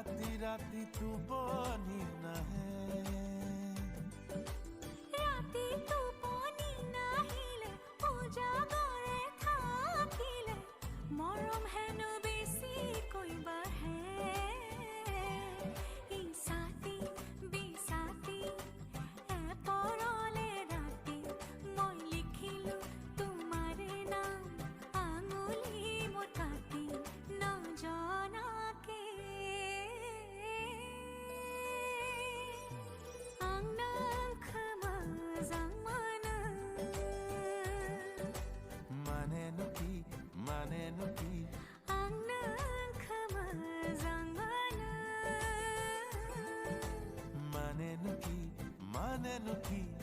ৰাতি ৰাতি টোপনি নাহে ৰাতি টোপনি নাহিলে উজাগৰে থাকিলে মৰম হেনো বেছিকৈ বাঢ়ে ইছাতি বিছাতি এপৰলে ৰাতি মই লিখিলো তোমাৰে নাম আঙুলি মোৰ কাটি নজনাকে Maneno ki ang nagkamazang maneno ki